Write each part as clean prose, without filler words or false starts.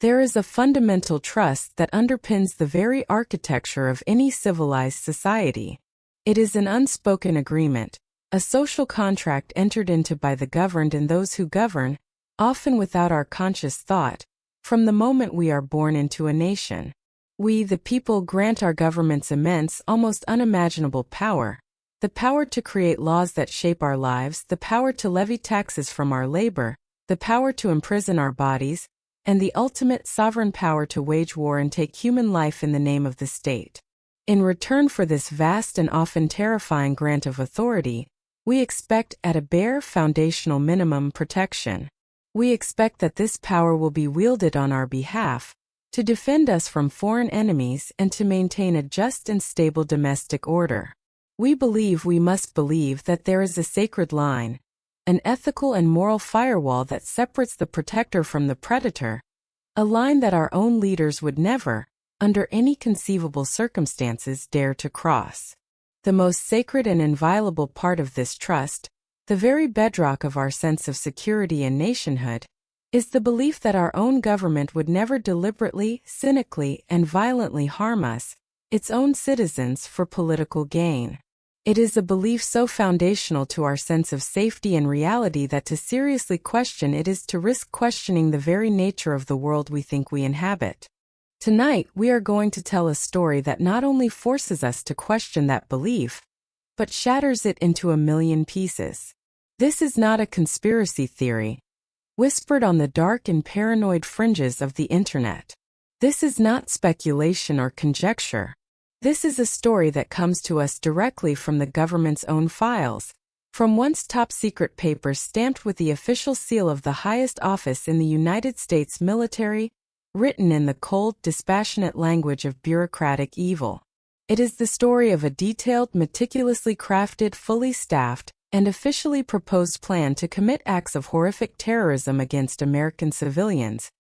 There is a fundamental trust that underpins the very architecture of any civilized society. It is an unspoken agreement, a social contract entered into by the governed and those who govern, often without our conscious thought, from the moment we are born into a nation. We, the people, grant our governments immense, almost unimaginable power. The power to create laws that shape our lives, the power to levy taxes from our labor, the power to imprison our bodies, and the ultimate sovereign power to wage war and take human life in the name of the state. In return for this vast and often terrifying grant of authority, we expect, at a bare foundational minimum, protection. We expect that this power will be wielded on our behalf, to defend us from foreign enemies and to maintain a just and stable domestic order. We must believe that there is a sacred line, an ethical and moral firewall that separates the protector from the predator, a line that our own leaders would never, under any conceivable circumstances, dare to cross. The most sacred and inviolable part of this trust, the very bedrock of our sense of security and nationhood, is the belief that our own government would never deliberately, cynically, and violently harm us, its own citizens, for political gain. It is a belief so foundational to our sense of safety and reality that to seriously question it is to risk questioning the very nature of the world we think we inhabit. Tonight, we are going to tell a story that not only forces us to question that belief, but shatters it into a million pieces. This is not a conspiracy theory, whispered on the dark and paranoid fringes of the internet. This is not speculation or conjecture. This is a story that comes to us directly from the government's own files, from once top-secret papers stamped with the official seal of the highest office in the United States military, written in the cold, dispassionate language of bureaucratic evil. It is the story of a detailed, meticulously crafted, fully staffed, and officially proposed plan to commit acts of horrific terrorism against American civilians,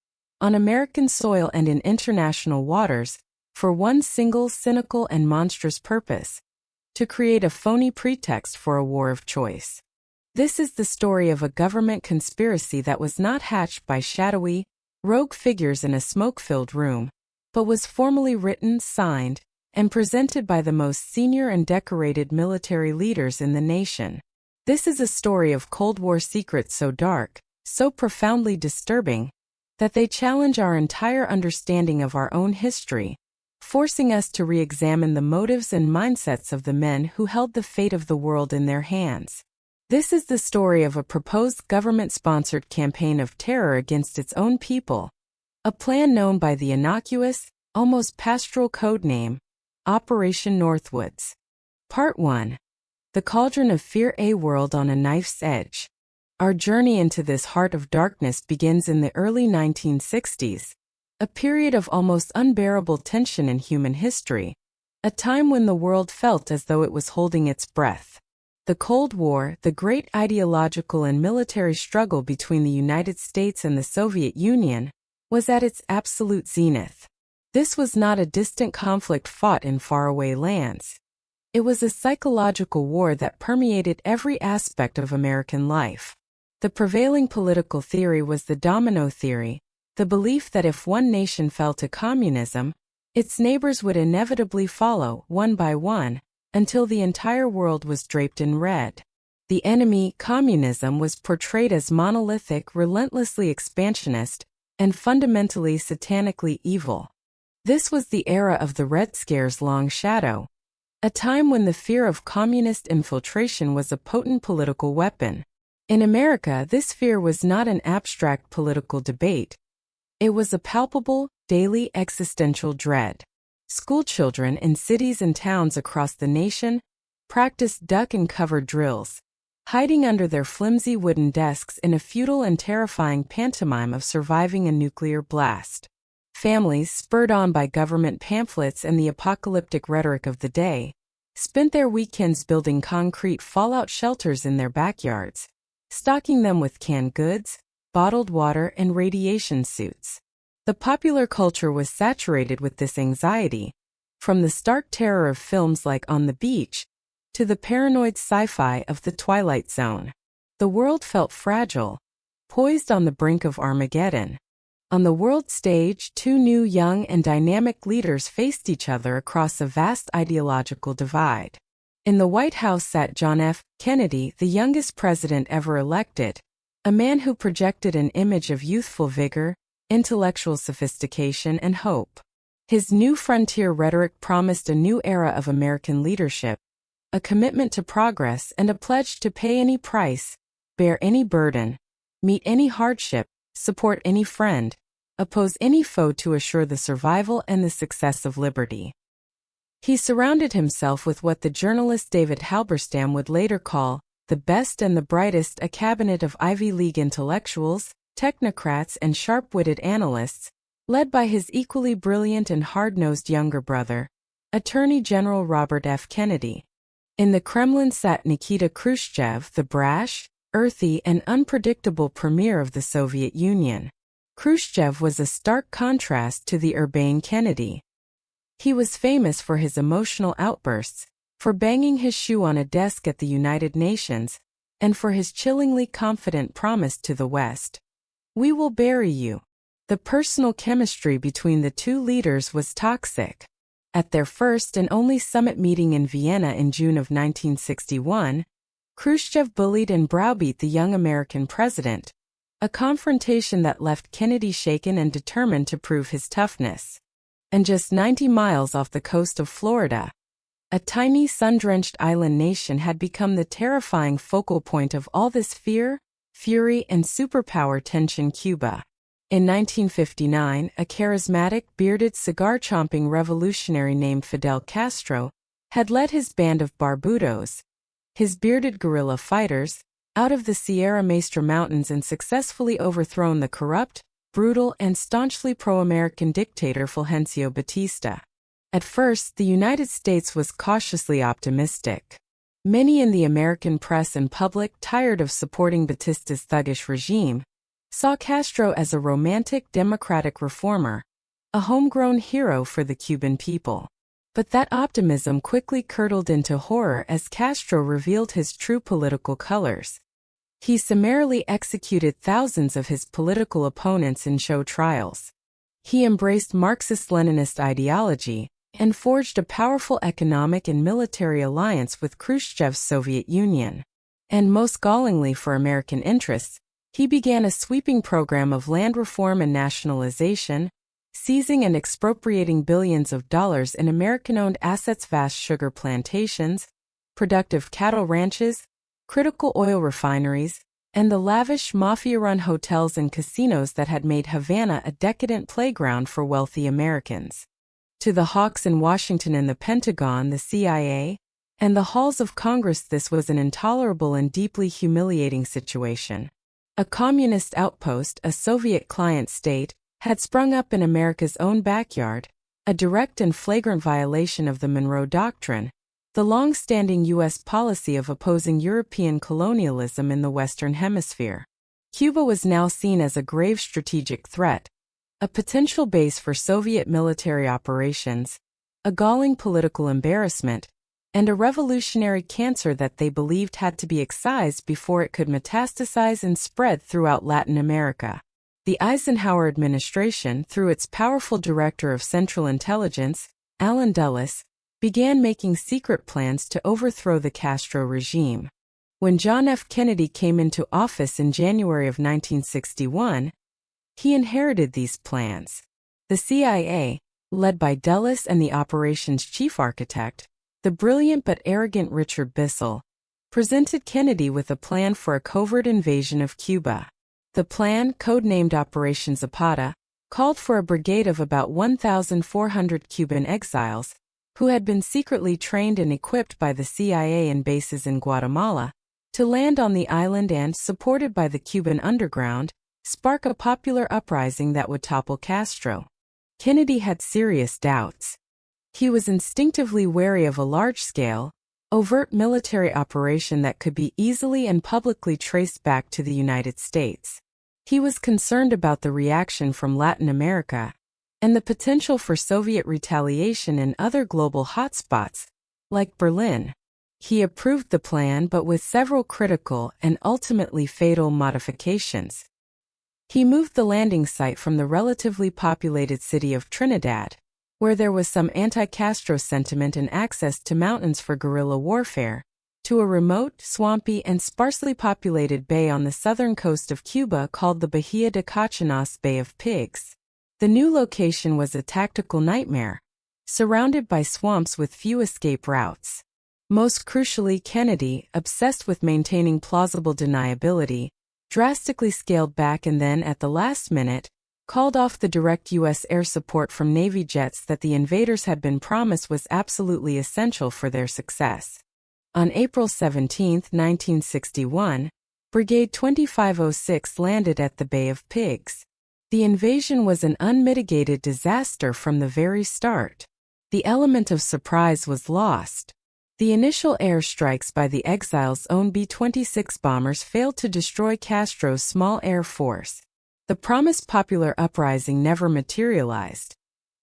on American soil and in international waters, for one single, cynical, and monstrous purpose: to create a phony pretext for a war of choice. This is the story of a government conspiracy that was not hatched by shadowy, rogue figures in a smoke-filled room, but was formally written, signed, and presented by the most senior and decorated military leaders in the nation. This is a story of Cold War secrets so dark, so profoundly disturbing, that they challenge our entire understanding of our own history, forcing us to re-examine the motives and mindsets of the men who held the fate of the world in their hands. This is the story of a proposed government-sponsored campaign of terror against its own people, a plan known by the innocuous, almost pastoral code name, Operation Northwoods. Part 1. The Cauldron of Fear, a World on a Knife's Edge. Our journey into this heart of darkness begins in the early 1960s, a period of almost unbearable tension in human history, a time when the world felt as though it was holding its breath. The Cold War, the great ideological and military struggle between the United States and the Soviet Union, was at its absolute zenith. This was not a distant conflict fought in faraway lands. It was a psychological war that permeated every aspect of American life. The prevailing political theory was the domino theory, the belief that if one nation fell to communism, its neighbors would inevitably follow, one by one, until the entire world was draped in red. The enemy, communism, was portrayed as monolithic, relentlessly expansionist, and fundamentally satanically evil. This was the era of the Red Scare's long shadow, a time when the fear of communist infiltration was a potent political weapon. In America, this fear was not an abstract political debate. It was a palpable, daily existential dread. Schoolchildren in cities and towns across the nation practiced duck and cover drills, hiding under their flimsy wooden desks in a futile and terrifying pantomime of surviving a nuclear blast. Families, spurred on by government pamphlets and the apocalyptic rhetoric of the day, spent their weekends building concrete fallout shelters in their backyards, stocking them with canned goods, bottled water, and radiation suits. The popular culture was saturated with this anxiety, from the stark terror of films like On the Beach to the paranoid sci-fi of The Twilight Zone. The world felt fragile, poised on the brink of Armageddon. On the world stage, two new young and dynamic leaders faced each other across a vast ideological divide. In the White House sat John F. Kennedy, the youngest president ever elected, a man who projected an image of youthful vigor, intellectual sophistication, and hope. His new frontier rhetoric promised a new era of American leadership, a commitment to progress and a pledge to pay any price, bear any burden, meet any hardship, support any friend, oppose any foe to assure the survival and the success of liberty. He surrounded himself with what the journalist David Halberstam would later call the best and the brightest, a cabinet of Ivy League intellectuals, technocrats, and sharp-witted analysts, led by his equally brilliant and hard-nosed younger brother, Attorney General Robert F. Kennedy. In the Kremlin sat Nikita Khrushchev, the brash, earthy, and unpredictable premier of the Soviet Union. Khrushchev was a stark contrast to the urbane Kennedy. He was famous for his emotional outbursts, for banging his shoe on a desk at the United Nations, and for his chillingly confident promise to the West, "We will bury you." The personal chemistry between the two leaders was toxic. At their first and only summit meeting in Vienna in June of 1961, Khrushchev bullied and browbeat the young American president, a confrontation that left Kennedy shaken and determined to prove his toughness. And just 90 miles off the coast of Florida, a tiny sun-drenched island nation had become the terrifying focal point of all this fear, fury, and superpower tension: Cuba. In 1959, a charismatic, bearded, cigar-chomping revolutionary named Fidel Castro had led his band of Barbudos, his bearded guerrilla fighters, out of the Sierra Maestra Mountains and successfully overthrown the corrupt, brutal, and staunchly pro-American dictator Fulgencio Batista. At first, the United States was cautiously optimistic. Many in the American press and public, tired of supporting Batista's thuggish regime, saw Castro as a romantic democratic reformer, a homegrown hero for the Cuban people. But that optimism quickly curdled into horror as Castro revealed his true political colors. He summarily executed thousands of his political opponents in show trials. He embraced Marxist-Leninist ideology and forged a powerful economic and military alliance with Khrushchev's Soviet Union. And most gallingly for American interests, he began a sweeping program of land reform and nationalization, seizing and expropriating billions of dollars in American-owned assets: vast sugar plantations, productive cattle ranches, critical oil refineries, and the lavish mafia-run hotels and casinos that had made Havana a decadent playground for wealthy Americans. To the hawks in Washington and the Pentagon, the CIA, and the halls of Congress, this was an intolerable and deeply humiliating situation. A communist outpost, a Soviet client state, had sprung up in America's own backyard, a direct and flagrant violation of the Monroe Doctrine, the long-standing U.S. policy of opposing European colonialism in the Western Hemisphere. Cuba was now seen as a grave strategic threat, a potential base for Soviet military operations, a galling political embarrassment, and a revolutionary cancer that they believed had to be excised before it could metastasize and spread throughout Latin America. The Eisenhower administration, through its powerful director of Central Intelligence, Allen Dulles, began making secret plans to overthrow the Castro regime. When John F. Kennedy came into office in January of 1961, he inherited these plans. The CIA, led by Dulles and the operations chief architect, the brilliant but arrogant Richard Bissell, presented Kennedy with a plan for a covert invasion of Cuba. The plan, codenamed Operation Zapata, called for a brigade of about 1,400 Cuban exiles, who had been secretly trained and equipped by the CIA in bases in Guatemala, to land on the island and, supported by the Cuban underground, spark a popular uprising that would topple Castro. Kennedy had serious doubts. He was instinctively wary of a large-scale, overt military operation that could be easily and publicly traced back to the United States. He was concerned about the reaction from Latin America and the potential for Soviet retaliation in other global hotspots, like Berlin. He approved the plan, but with several critical and ultimately fatal modifications. He moved the landing site from the relatively populated city of Trinidad, where there was some anti-Castro sentiment and access to mountains for guerrilla warfare, to a remote, swampy, and sparsely populated bay on the southern coast of Cuba called the Bahía de Cochinos, Bay of Pigs. The new location was a tactical nightmare, surrounded by swamps with few escape routes. Most crucially, Kennedy, obsessed with maintaining plausible deniability, drastically scaled back and then, at the last minute, called off the direct U.S. air support from Navy jets that the invaders had been promised was absolutely essential for their success. On April 17, 1961, Brigade 2506 landed at the Bay of Pigs. The invasion was an unmitigated disaster from the very start. The element of surprise was lost. The initial airstrikes by the exiles' own B-26 bombers failed to destroy Castro's small air force. The promised popular uprising never materialized.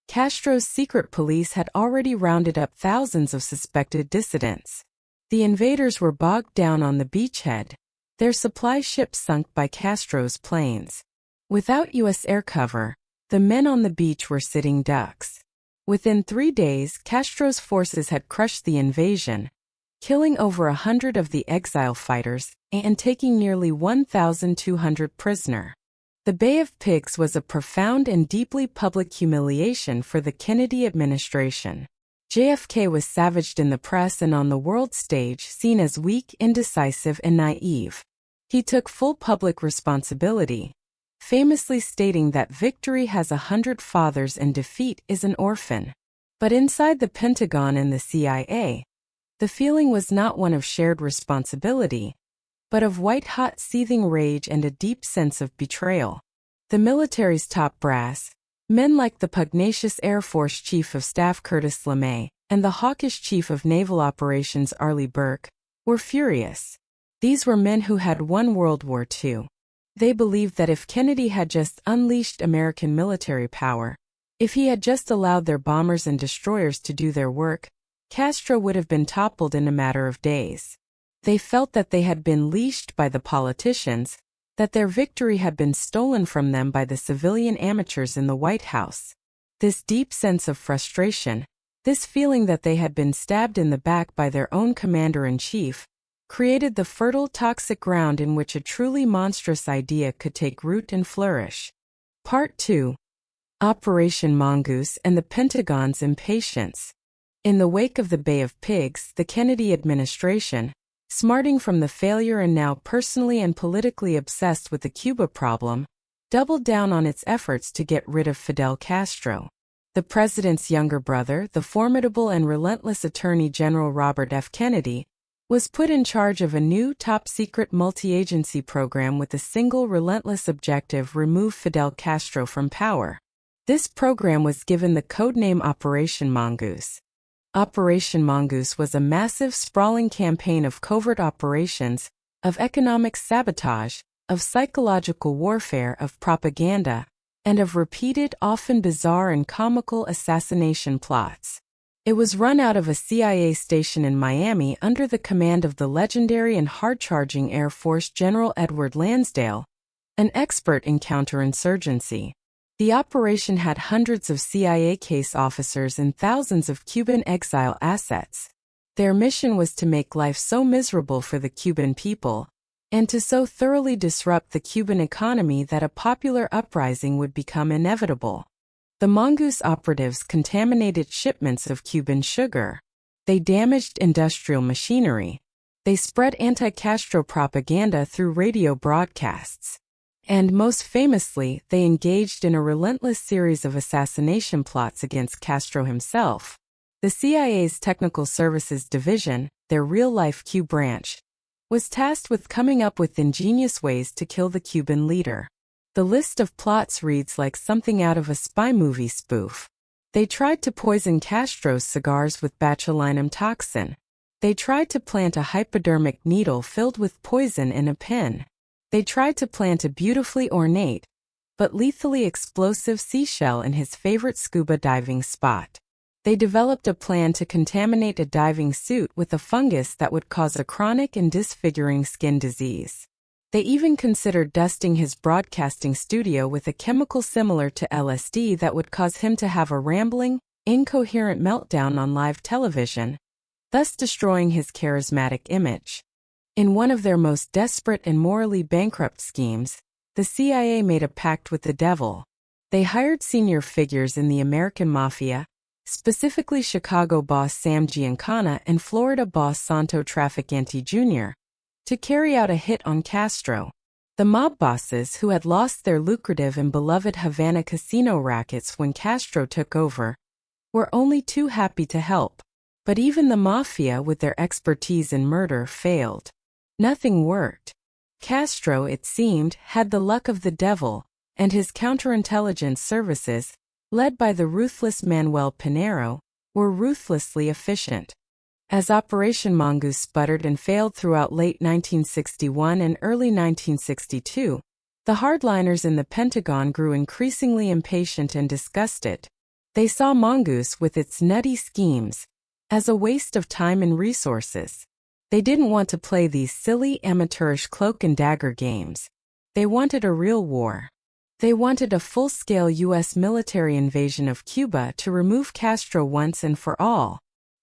Castro's secret police had already rounded up thousands of suspected dissidents. The invaders were bogged down on the beachhead, their supply ships sunk by Castro's planes. Without U.S. air cover, the men on the beach were sitting ducks. Within 3 days, Castro's forces had crushed the invasion, killing over 100 of the exile fighters and taking nearly 1,200 prisoners. The Bay of Pigs was a profound and deeply public humiliation for the Kennedy administration. JFK was savaged in the press and on the world stage, seen as weak, indecisive, and naive. He took full public responsibility, famously stating that victory has 100 fathers and defeat is an orphan. But inside the Pentagon and the CIA, the feeling was not one of shared responsibility, but of white-hot seething rage and a deep sense of betrayal. The military's top brass, men like the pugnacious Air Force Chief of Staff Curtis LeMay and the hawkish Chief of Naval Operations Arleigh Burke, were furious. These were men who had won World War II. They believed that if Kennedy had just unleashed American military power, if he had just allowed their bombers and destroyers to do their work, Castro would have been toppled in a matter of days. They felt that they had been leashed by the politicians, that their victory had been stolen from them by the civilian amateurs in the White House. This deep sense of frustration, this feeling that they had been stabbed in the back by their own commander-in-chief, created the fertile, toxic ground in which a truly monstrous idea could take root and flourish. Part 2. Operation Mongoose and the Pentagon's Impatience. In the wake of the Bay of Pigs, the Kennedy administration, smarting from the failure and now personally and politically obsessed with the Cuba problem, doubled down on its efforts to get rid of Fidel Castro. The president's younger brother, the formidable and relentless Attorney General Robert F. Kennedy, was put in charge of a new top-secret multi-agency program with a single relentless objective: remove Fidel Castro from power. This program was given the codename Operation Mongoose. Operation Mongoose was a massive, sprawling campaign of covert operations, of economic sabotage, of psychological warfare, of propaganda, and of repeated, often bizarre and comical assassination plots. It was run out of a CIA station in Miami under the command of the legendary and hard-charging Air Force General Edward Lansdale, an expert in counterinsurgency. The operation had hundreds of CIA case officers and thousands of Cuban exile assets. Their mission was to make life so miserable for the Cuban people, and to so thoroughly disrupt the Cuban economy that a popular uprising would become inevitable. The Mongoose operatives contaminated shipments of Cuban sugar. They damaged industrial machinery. They spread anti-Castro propaganda through radio broadcasts. And most famously, they engaged in a relentless series of assassination plots against Castro himself. The CIA's Technical Services Division, their real-life Q branch, was tasked with coming up with ingenious ways to kill the Cuban leader. The list of plots reads like something out of a spy movie spoof. They tried to poison Castro's cigars with botulinum toxin. They tried to plant a hypodermic needle filled with poison in a pen. They tried to plant a beautifully ornate, but lethally explosive seashell in his favorite scuba diving spot. They developed a plan to contaminate a diving suit with a fungus that would cause a chronic and disfiguring skin disease. They even considered dusting his broadcasting studio with a chemical similar to LSD that would cause him to have a rambling, incoherent meltdown on live television, thus destroying his charismatic image. In one of their most desperate and morally bankrupt schemes, the CIA made a pact with the devil. They hired senior figures in the American Mafia, specifically Chicago boss Sam Giancana and Florida boss Santo Trafficante Jr., to carry out a hit on Castro. The mob bosses, who had lost their lucrative and beloved Havana casino rackets when Castro took over, were only too happy to help. But even the mafia, with their expertise in murder, failed. Nothing worked. Castro, it seemed, had the luck of the devil, and his counterintelligence services, led by the ruthless Manuel Pinheiro, were ruthlessly efficient. As Operation Mongoose sputtered and failed throughout late 1961 and early 1962, the hardliners in the Pentagon grew increasingly impatient and disgusted. They saw Mongoose, with its nutty schemes, as a waste of time and resources. They didn't want to play these silly, amateurish cloak and dagger games. They wanted a real war. They wanted a full-scale U.S. military invasion of Cuba to remove Castro once and for all.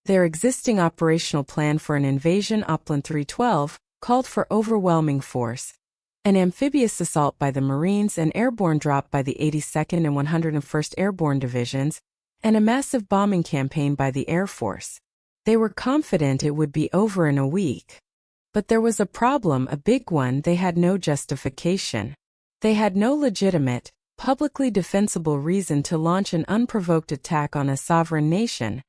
Their existing operational plan for an invasion, Oplan 312, called for overwhelming force, an amphibious assault by the Marines, an airborne drop by the 82nd and 101st Airborne Divisions, and a massive bombing campaign by the Air Force. They were confident it would be over in a week. But there was a problem, a big one. They had no justification. They had no legitimate, publicly defensible reason to launch an unprovoked attack on a sovereign nation,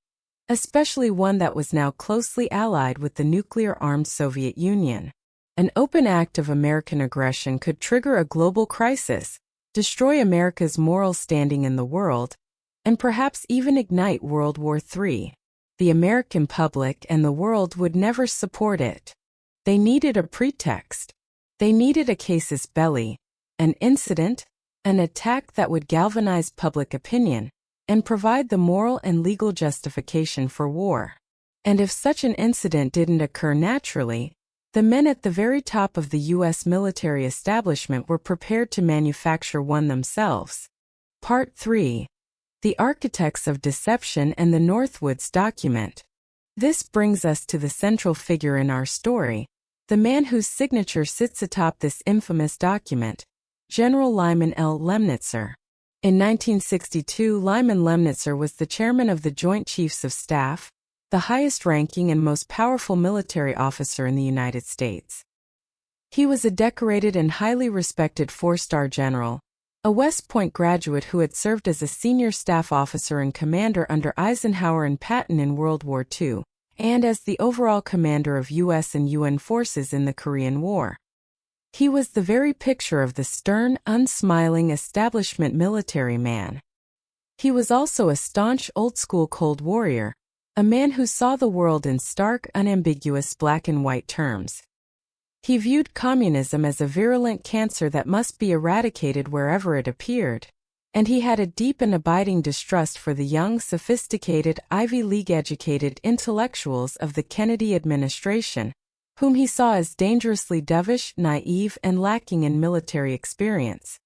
especially one that was now closely allied with the nuclear-armed Soviet Union. An open act of American aggression could trigger a global crisis, destroy America's moral standing in the world, and perhaps even ignite World War III. The American public and the world would never support it. They needed a pretext. They needed a casus belli, an incident, an attack that would galvanize public opinion, and provide the moral and legal justification for war. And if such an incident didn't occur naturally, the men at the very top of the U.S. military establishment were prepared to manufacture one themselves. Part 3. The Architects of Deception and the Northwoods Document. This brings us to the central figure in our story, the man whose signature sits atop this infamous document, General Lyman L. Lemnitzer. In 1962, Lyman Lemnitzer was the chairman of the Joint Chiefs of Staff, the highest-ranking and most powerful military officer in the United States. He was a decorated and highly respected four-star general, a West Point graduate who had served as a senior staff officer and commander under Eisenhower and Patton in World War II, and as the overall commander of U.S. and UN forces in the Korean War. He was the very picture of the stern, unsmiling establishment military man. He was also a staunch old-school Cold Warrior, a man who saw the world in stark, unambiguous black and white terms. He viewed communism as a virulent cancer that must be eradicated wherever it appeared, and he had a deep and abiding distrust for the young, sophisticated, Ivy League-educated intellectuals of the Kennedy administration, whom he saw as dangerously dovish, naive, and lacking in military experience.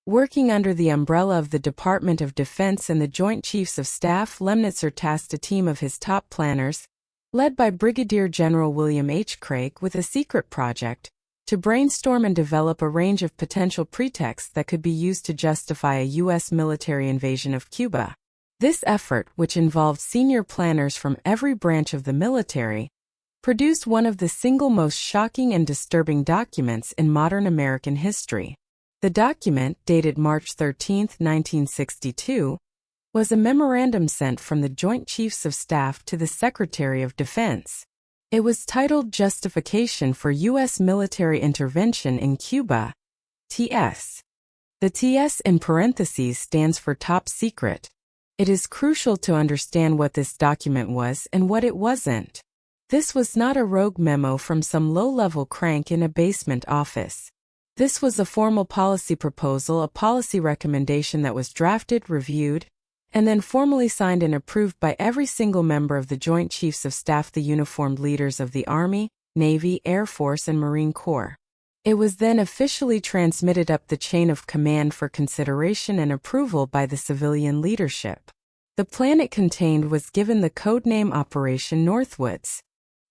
Working under the umbrella of the Department of Defense and the Joint Chiefs of Staff, Lemnitzer tasked a team of his top planners, led by Brigadier General William H. Craig, with a secret project to brainstorm and develop a range of potential pretexts that could be used to justify a U.S. military invasion of Cuba. This effort, which involved senior planners from every branch of the military, produced one of the single most shocking and disturbing documents in modern American history. The document, dated March 13, 1962, was a memorandum sent from the Joint Chiefs of Staff to the Secretary of Defense. It was titled Justification for U.S. Military Intervention in Cuba, TS. The TS in parentheses stands for Top Secret. It is crucial to understand what this document was and what it wasn't. This was not a rogue memo from some low-level crank in a basement office. This was a formal policy proposal, a policy recommendation that was drafted, reviewed, and then formally signed and approved by every single member of the Joint Chiefs of Staff, the uniformed leaders of the Army, Navy, Air Force, and Marine Corps. It was then officially transmitted up the chain of command for consideration and approval by the civilian leadership. The plan it contained was given the codename Operation Northwoods.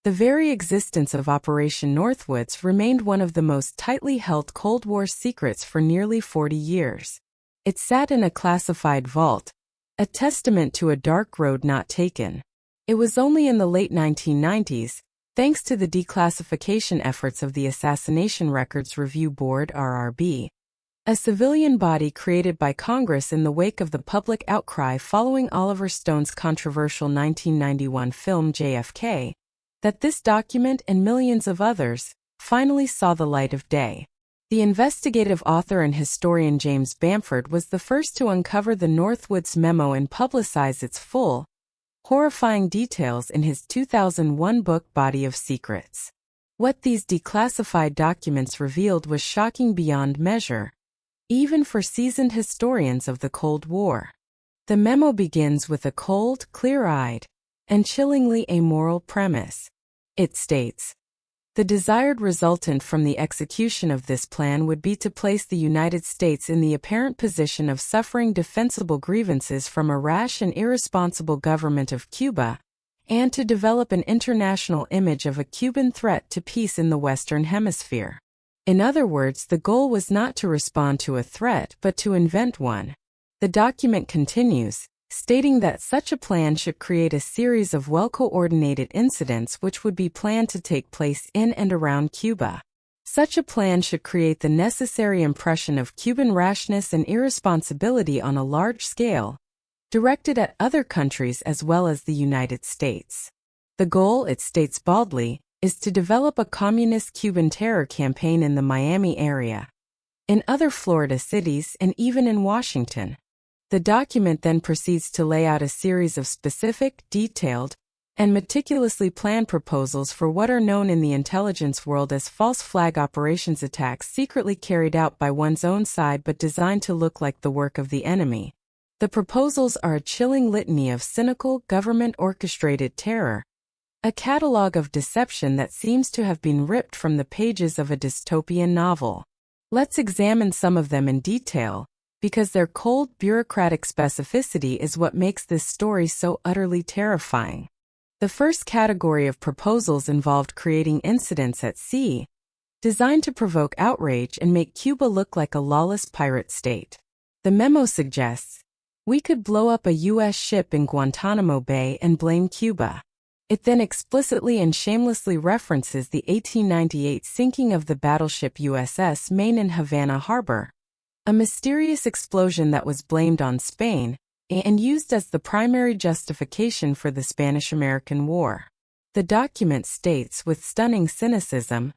The very existence of Operation Northwoods remained one of the most tightly held Cold War secrets for nearly 40 years. It sat in a classified vault, a testament to a dark road not taken. It was only in the late 1990s, thanks to the declassification efforts of the Assassination Records Review Board (RRB), a civilian body created by Congress in the wake of the public outcry following Oliver Stone's controversial 1991 film JFK, that this document and millions of others finally saw the light of day. The investigative author and historian James Bamford was the first to uncover the Northwoods memo and publicize its full, horrifying details in his 2001 book Body of Secrets. What these declassified documents revealed was shocking beyond measure, even for seasoned historians of the Cold War. The memo begins with a cold, clear-eyed, and chillingly amoral premise. It states, "The desired resultant from the execution of this plan would be to place the United States in the apparent position of suffering defensible grievances from a rash and irresponsible government of Cuba, and to develop an international image of a Cuban threat to peace in the Western Hemisphere." In other words, the goal was not to respond to a threat but to invent one. The document continues, stating that such a plan should create a series of well-coordinated incidents which would be planned to take place in and around Cuba. Such a plan should create the necessary impression of Cuban rashness and irresponsibility on a large scale, directed at other countries as well as the United States. The goal, it states baldly, is to develop a communist Cuban terror campaign in the Miami area, in other Florida cities, and even in Washington. The document then proceeds to lay out a series of specific, detailed, and meticulously planned proposals for what are known in the intelligence world as false flag operations, attacks secretly carried out by one's own side but designed to look like the work of the enemy. The proposals are a chilling litany of cynical, government-orchestrated terror, a catalogue of deception that seems to have been ripped from the pages of a dystopian novel. Let's examine some of them in detail, because their cold, bureaucratic specificity is what makes this story so utterly terrifying. The first category of proposals involved creating incidents at sea, designed to provoke outrage and make Cuba look like a lawless pirate state. The memo suggests, "We could blow up a U.S. ship in Guantanamo Bay and blame Cuba." It then explicitly and shamelessly references the 1898 sinking of the battleship USS Maine in Havana Harbor, a mysterious explosion that was blamed on Spain and used as the primary justification for the Spanish-American War. The document states with stunning cynicism,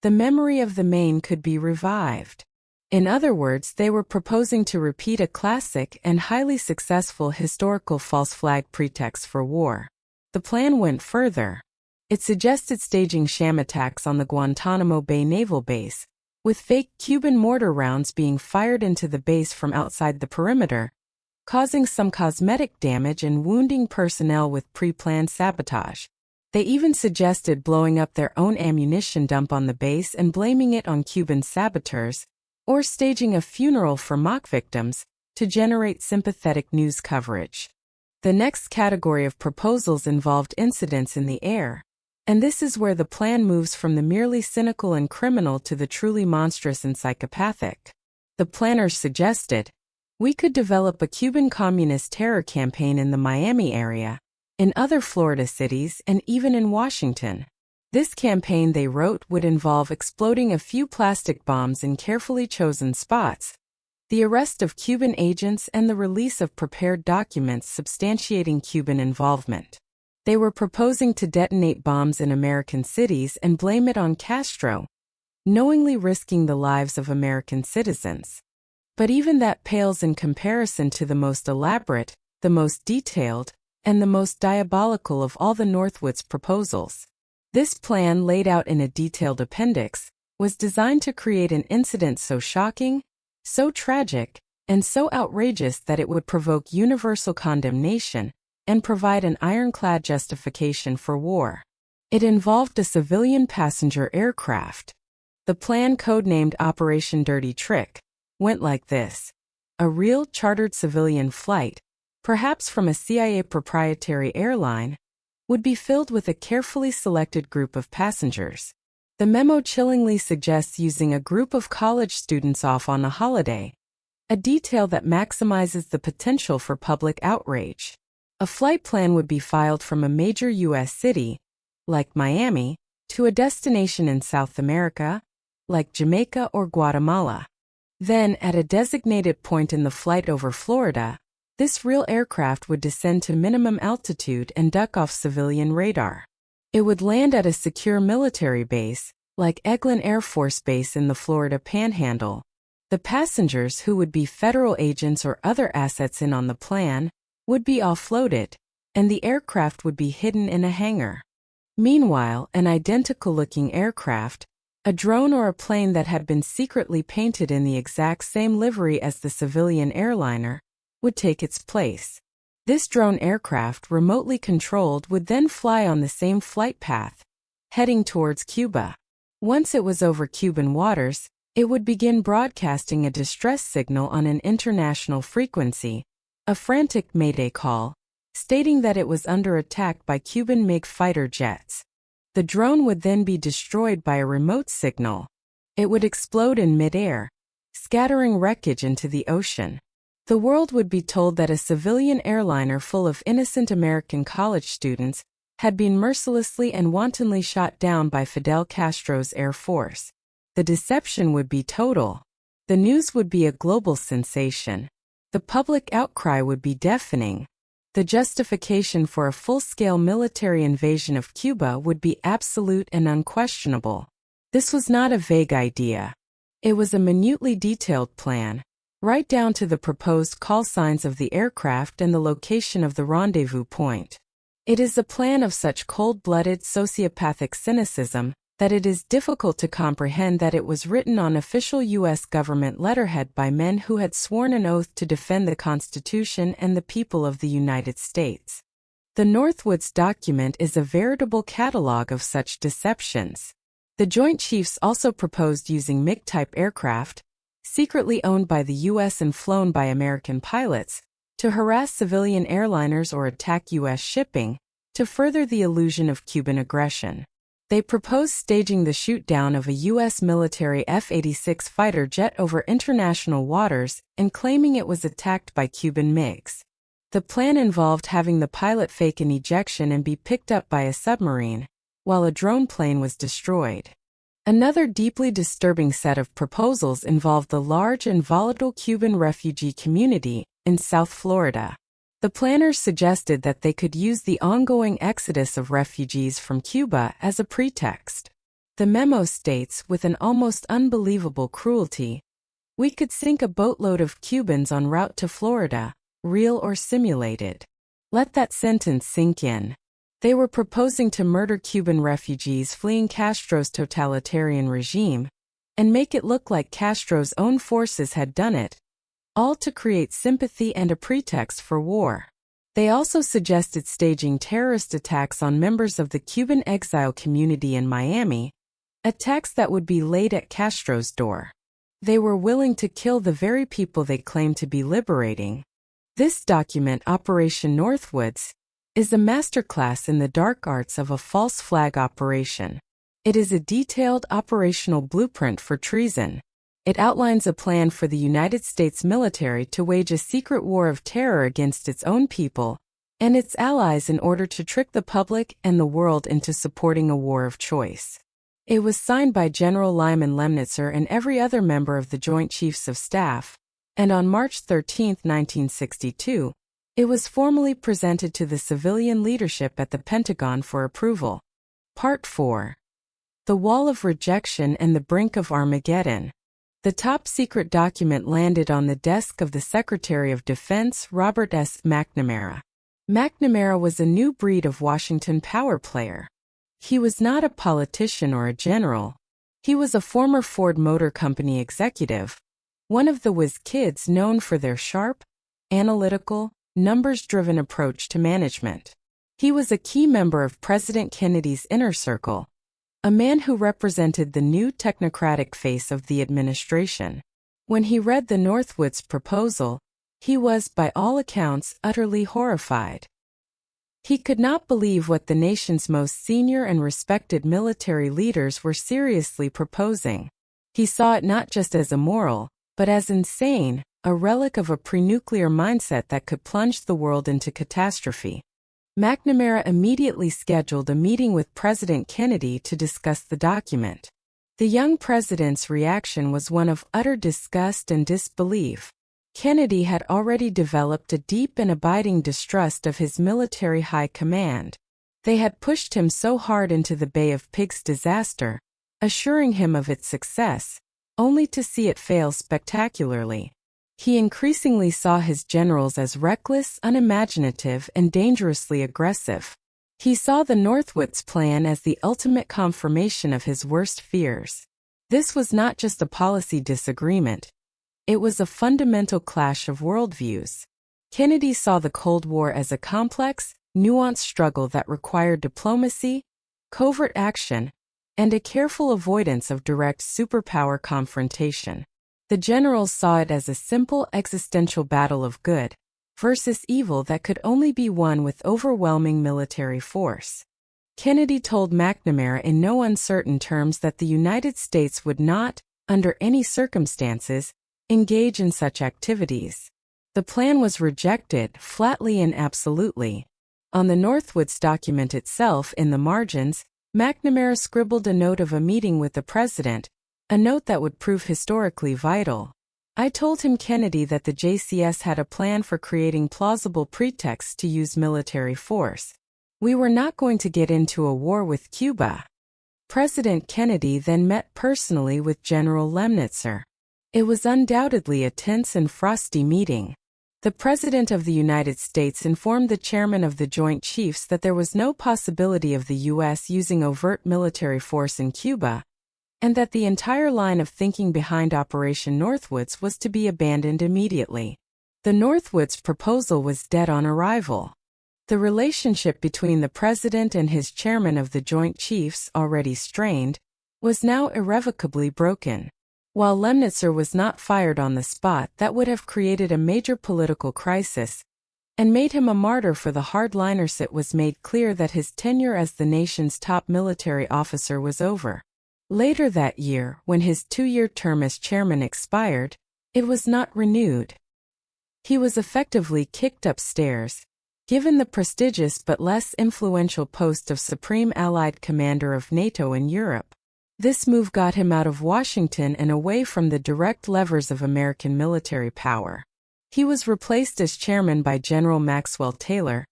the memory of the Maine could be revived. In other words, they were proposing to repeat a classic and highly successful historical false flag pretext for war. The plan went further. It suggested staging sham attacks on the Guantanamo Bay Naval Base, with fake Cuban mortar rounds being fired into the base from outside the perimeter, causing some cosmetic damage and wounding personnel with pre-planned sabotage. They even suggested blowing up their own ammunition dump on the base and blaming it on Cuban saboteurs, or staging a funeral for mock victims to generate sympathetic news coverage. The next category of proposals involved incidents in the air, and this is where the plan moves from the merely cynical and criminal to the truly monstrous and psychopathic. The planners suggested, we could develop a Cuban communist terror campaign in the Miami area, in other Florida cities, and even in Washington. This campaign, they wrote, would involve exploding a few plastic bombs in carefully chosen spots, the arrest of Cuban agents, and the release of prepared documents substantiating Cuban involvement. They were proposing to detonate bombs in American cities and blame it on Castro, knowingly risking the lives of American citizens. But even that pales in comparison to the most elaborate, the most detailed, and the most diabolical of all the Northwoods proposals. This plan, laid out in a detailed appendix, was designed to create an incident so shocking, so tragic, and so outrageous that it would provoke universal condemnation and provide an ironclad justification for war. It involved a civilian passenger aircraft. The plan, codenamed Operation Dirty Trick, went like this. A real chartered civilian flight, perhaps from a CIA proprietary airline, would be filled with a carefully selected group of passengers. The memo chillingly suggests using a group of college students off on a holiday, a detail that maximizes the potential for public outrage. A flight plan would be filed from a major U.S. city, like Miami, to a destination in South America, like Jamaica or Guatemala. Then, at a designated point in the flight over Florida, this real aircraft would descend to minimum altitude and duck off civilian radar. It would land at a secure military base, like Eglin Air Force Base in the Florida Panhandle. The passengers, who would be federal agents or other assets in on the plan, would be offloaded, and the aircraft would be hidden in a hangar. Meanwhile, an identical-looking aircraft, a drone or a plane that had been secretly painted in the exact same livery as the civilian airliner, would take its place. This drone aircraft, remotely controlled, would then fly on the same flight path, heading towards Cuba. Once it was over Cuban waters, it would begin broadcasting a distress signal on an international frequency, a frantic mayday call, stating that it was under attack by Cuban MiG fighter jets. The drone would then be destroyed by a remote signal. It would explode in midair, scattering wreckage into the ocean. The world would be told that a civilian airliner full of innocent American college students had been mercilessly and wantonly shot down by Fidel Castro's Air Force. The deception would be total. The news would be a global sensation. The public outcry would be deafening. The justification for a full-scale military invasion of Cuba would be absolute and unquestionable. This was not a vague idea. It was a minutely detailed plan, right down to the proposed call signs of the aircraft and the location of the rendezvous point. It is a plan of such cold-blooded sociopathic cynicism that it is difficult to comprehend that it was written on official U.S. government letterhead by men who had sworn an oath to defend the Constitution and the people of the United States. The Northwoods document is a veritable catalog of such deceptions. The Joint Chiefs also proposed using MiG-type aircraft, secretly owned by the U.S. and flown by American pilots, to harass civilian airliners or attack U.S. shipping, to further the illusion of Cuban aggression. They proposed staging the shoot-down of a U.S. military F-86 fighter jet over international waters and claiming it was attacked by Cuban MiGs. The plan involved having the pilot fake an ejection and be picked up by a submarine, while a drone plane was destroyed. Another deeply disturbing set of proposals involved the large and volatile Cuban refugee community in South Florida. The planners suggested that they could use the ongoing exodus of refugees from Cuba as a pretext. The memo states, with an almost unbelievable cruelty, "We could sink a boatload of Cubans en route to Florida, real or simulated." Let that sentence sink in. They were proposing to murder Cuban refugees fleeing Castro's totalitarian regime, and make it look like Castro's own forces had done it, all to create sympathy and a pretext for war. They also suggested staging terrorist attacks on members of the Cuban exile community in Miami, attacks that would be laid at Castro's door. They were willing to kill the very people they claimed to be liberating. This document, Operation Northwoods, is a masterclass in the dark arts of a false flag operation. It is a detailed operational blueprint for treason. It outlines a plan for the United States military to wage a secret war of terror against its own people and its allies in order to trick the public and the world into supporting a war of choice. It was signed by General Lyman Lemnitzer and every other member of the Joint Chiefs of Staff, and on March 13, 1962, it was formally presented to the civilian leadership at the Pentagon for approval. Part 4. The Wall of Rejection and the Brink of Armageddon. The top-secret document landed on the desk of the Secretary of Defense, Robert S. McNamara. McNamara was a new breed of Washington power player. He was not a politician or a general. He was a former Ford Motor Company executive, one of the whiz kids known for their sharp, analytical, numbers-driven approach to management. He was a key member of President Kennedy's inner circle, a man who represented the new technocratic face of the administration. When he read the Northwoods proposal, he was, by all accounts, utterly horrified. He could not believe what the nation's most senior and respected military leaders were seriously proposing. He saw it not just as immoral, but as insane, a relic of a pre-nuclear mindset that could plunge the world into catastrophe. McNamara immediately scheduled a meeting with President Kennedy to discuss the document. The young president's reaction was one of utter disgust and disbelief. Kennedy had already developed a deep and abiding distrust of his military high command. They had pushed him so hard into the Bay of Pigs disaster, assuring him of its success, only to see it fail spectacularly. He increasingly saw his generals as reckless, unimaginative, and dangerously aggressive. He saw the Northwoods plan as the ultimate confirmation of his worst fears. This was not just a policy disagreement. It was a fundamental clash of worldviews. Kennedy saw the Cold War as a complex, nuanced struggle that required diplomacy, covert action, and a careful avoidance of direct superpower confrontation. The generals saw it as a simple existential battle of good versus evil that could only be won with overwhelming military force. Kennedy told McNamara in no uncertain terms that the United States would not, under any circumstances, engage in such activities. The plan was rejected flatly and absolutely. On the Northwoods document itself, in the margins, McNamara scribbled a note of a meeting with the president, a note that would prove historically vital. I told him, Kennedy, that the JCS had a plan for creating plausible pretexts to use military force. We were not going to get into a war with Cuba. President Kennedy then met personally with General Lemnitzer. It was undoubtedly a tense and frosty meeting. The President of the United States informed the chairman of the Joint Chiefs that there was no possibility of the U.S. using overt military force in Cuba, and that the entire line of thinking behind Operation Northwoods was to be abandoned immediately. The Northwoods proposal was dead on arrival. The relationship between the President and his chairman of the Joint Chiefs, already strained, was now irrevocably broken. While Lemnitzer was not fired on the spot, that would have created a major political crisis and made him a martyr for the hardliners. It was made clear that his tenure as the nation's top military officer was over. Later that year, when his 2-year term as chairman expired, it was not renewed. He was effectively kicked upstairs, given the prestigious but less influential post of Supreme Allied Commander of NATO in Europe. This move got him out of Washington and away from the direct levers of American military power. He was replaced as chairman by General Maxwell Taylor,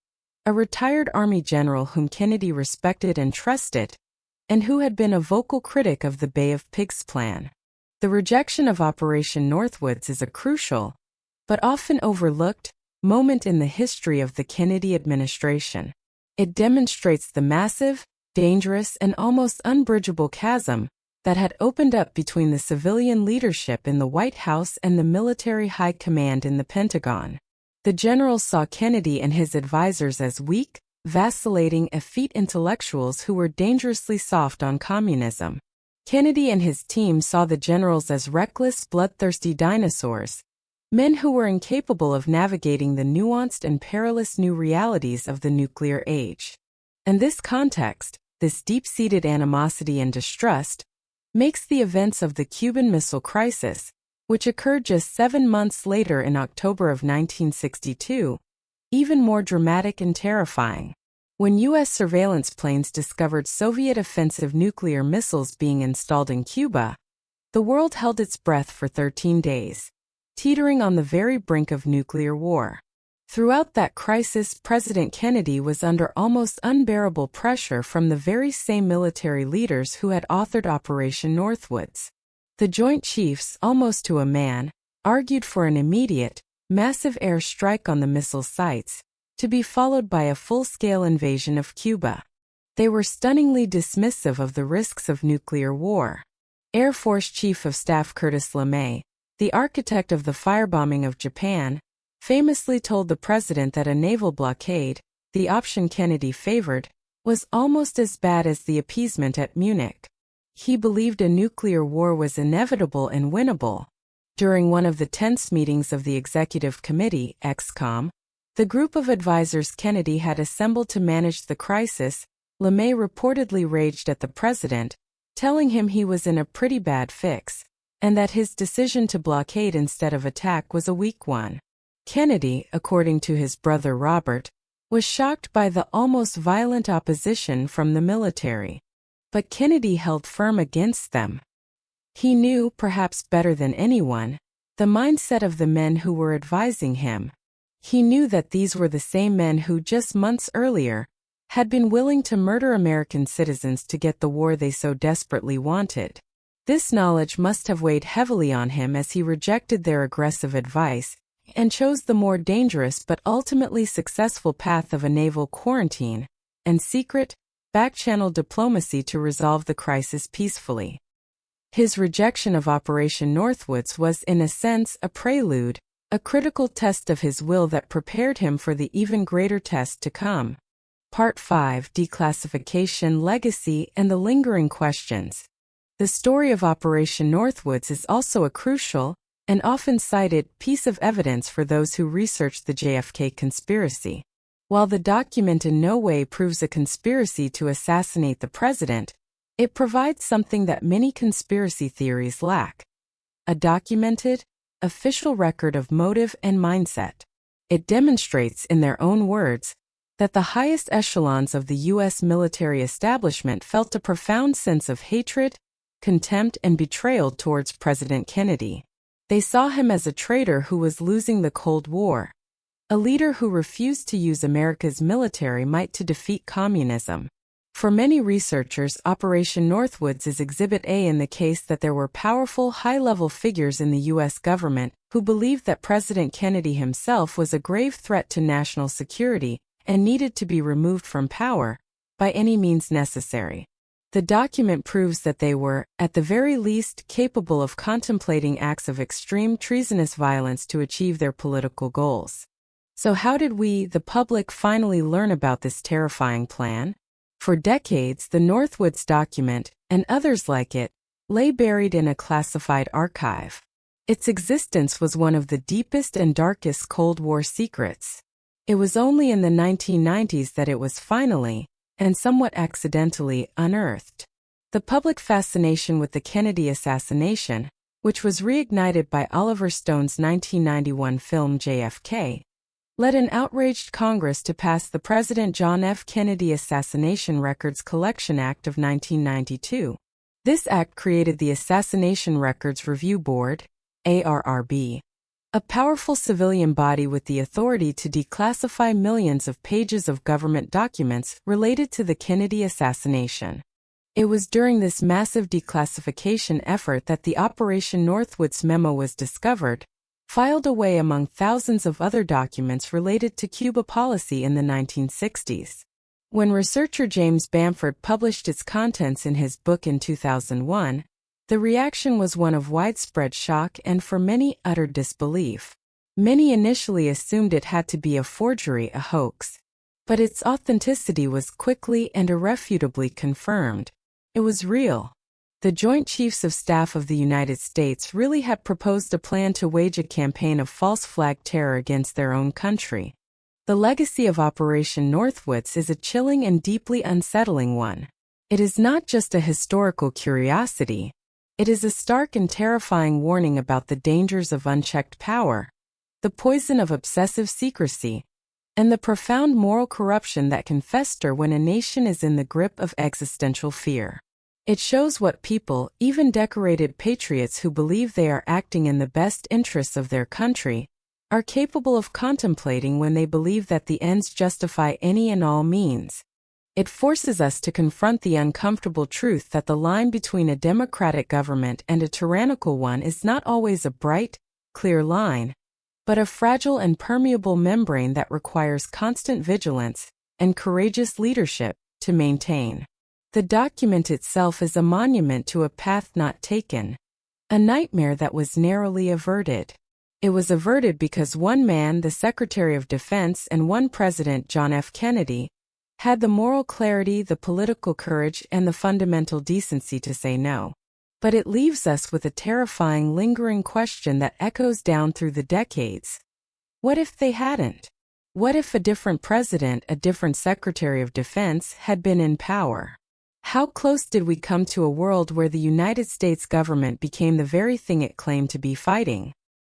a retired Army general whom Kennedy respected and trusted, and who had been a vocal critic of the Bay of Pigs plan. The rejection of Operation Northwoods is a crucial, but often overlooked, moment in the history of the Kennedy administration. It demonstrates the massive, dangerous, and almost unbridgeable chasm that had opened up between the civilian leadership in the White House and the military high command in the Pentagon. The generals saw Kennedy and his advisors as weak, vacillating, effete intellectuals who were dangerously soft on communism. Kennedy and his team saw the generals as reckless, bloodthirsty dinosaurs, men who were incapable of navigating the nuanced and perilous new realities of the nuclear age. In this context, this deep-seated animosity and distrust makes the events of the Cuban Missile Crisis, which occurred just 7 months later in October of 1962, even more dramatic and terrifying. When U.S. surveillance planes discovered Soviet offensive nuclear missiles being installed in Cuba, the world held its breath for 13 days, teetering on the very brink of nuclear war. Throughout that crisis, President Kennedy was under almost unbearable pressure from the very same military leaders who had authored Operation Northwoods. The Joint Chiefs, almost to a man, argued for an immediate, massive air strike on the missile sites, to be followed by a full-scale invasion of Cuba. They were stunningly dismissive of the risks of nuclear war. Air Force Chief of Staff Curtis LeMay, the architect of the firebombing of Japan, famously told the president that a naval blockade, the option Kennedy favored, was almost as bad as the appeasement at Munich. He believed a nuclear war was inevitable and winnable. During one of the tense meetings of the Executive Committee, ExComm, the group of advisors Kennedy had assembled to manage the crisis, LeMay reportedly raged at the president, telling him he was in a pretty bad fix, and that his decision to blockade instead of attack was a weak one. Kennedy, according to his brother Robert, was shocked by the almost violent opposition from the military. But Kennedy held firm against them. He knew, perhaps better than anyone, the mindset of the men who were advising him. He knew that these were the same men who just months earlier had been willing to murder American citizens to get the war they so desperately wanted. This knowledge must have weighed heavily on him as he rejected their aggressive advice and chose the more dangerous but ultimately successful path of a naval quarantine and secret, back-channel diplomacy to resolve the crisis peacefully. His rejection of Operation Northwoods was in a sense a prelude, a critical test of his will that prepared him for the even greater test to come. Part 5: Declassification, Legacy, and the Lingering Questions. The story of Operation Northwoods is also a crucial, and often cited, piece of evidence for those who research the JFK conspiracy. While the document in no way proves a conspiracy to assassinate the president, it provides something that many conspiracy theories lack: a documented, official record of motive and mindset. It demonstrates, in their own words, that the highest echelons of the U.S. military establishment felt a profound sense of hatred, contempt, and betrayal towards President Kennedy. They saw him as a traitor who was losing the Cold War, a leader who refused to use America's military might to defeat communism. For many researchers, Operation Northwoods is Exhibit A in the case that there were powerful, high-level figures in the U.S. government who believed that President Kennedy himself was a grave threat to national security and needed to be removed from power by any means necessary. The document proves that they were, at the very least, capable of contemplating acts of extreme treasonous violence to achieve their political goals. So how did we, the public, finally learn about this terrifying plan? For decades, the Northwoods document, and others like it, lay buried in a classified archive. Its existence was one of the deepest and darkest Cold War secrets. It was only in the 1990s that it was finally, and somewhat accidentally, unearthed. The public fascination with the Kennedy assassination, which was reignited by Oliver Stone's 1991 film JFK, led an outraged Congress to pass the President John F. Kennedy Assassination Records Collection Act of 1992. This act created the Assassination Records Review Board, ARRB, a powerful civilian body with the authority to declassify millions of pages of government documents related to the Kennedy assassination. It was during this massive declassification effort that the Operation Northwoods memo was discovered, filed away among thousands of other documents related to Cuba policy in the 1960s. When researcher James Bamford published its contents in his book in 2001, the reaction was one of widespread shock and, for many, utter disbelief. Many initially assumed it had to be a forgery, a hoax. But its authenticity was quickly and irrefutably confirmed. It was real. The Joint Chiefs of Staff of the United States really had proposed a plan to wage a campaign of false flag terror against their own country. The legacy of Operation Northwoods is a chilling and deeply unsettling one. It is not just a historical curiosity. It is a stark and terrifying warning about the dangers of unchecked power, the poison of obsessive secrecy, and the profound moral corruption that can fester when a nation is in the grip of existential fear. It shows what people, even decorated patriots who believe they are acting in the best interests of their country, are capable of contemplating when they believe that the ends justify any and all means. It forces us to confront the uncomfortable truth that the line between a democratic government and a tyrannical one is not always a bright, clear line, but a fragile and permeable membrane that requires constant vigilance and courageous leadership to maintain. The document itself is a monument to a path not taken, a nightmare that was narrowly averted. It was averted because one man, the Secretary of Defense, and one President, John F. Kennedy, had the moral clarity, the political courage, and the fundamental decency to say no. But it leaves us with a terrifying, lingering question that echoes down through the decades. What if they hadn't? What if a different president, a different Secretary of Defense, had been in power? How close did we come to a world where the United States government became the very thing it claimed to be fighting?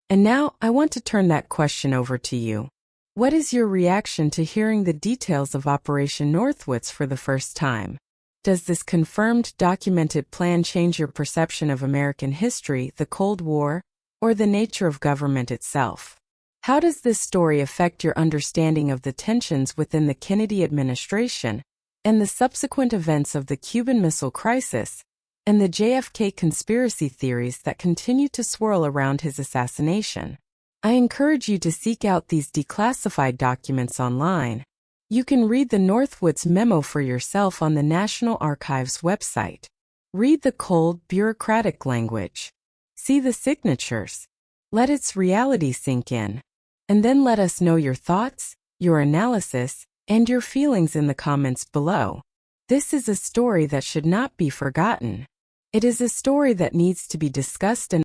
And now, I want to turn that question over to you. What is your reaction to hearing the details of Operation Northwoods for the first time? Does this confirmed, documented plan change your perception of American history, the Cold War, or the nature of government itself? How does this story affect your understanding of the tensions within the Kennedy administration, and the subsequent events of the Cuban Missile Crisis, and the JFK conspiracy theories that continue to swirl around his assassination? I encourage you to seek out these declassified documents online. You can read the Northwoods memo for yourself on the National Archives website. Read the cold, bureaucratic language. See the signatures. Let its reality sink in. And then let us know your thoughts, your analysis, and your feelings in the comments below. This is a story that should not be forgotten. It is a story that needs to be discussed and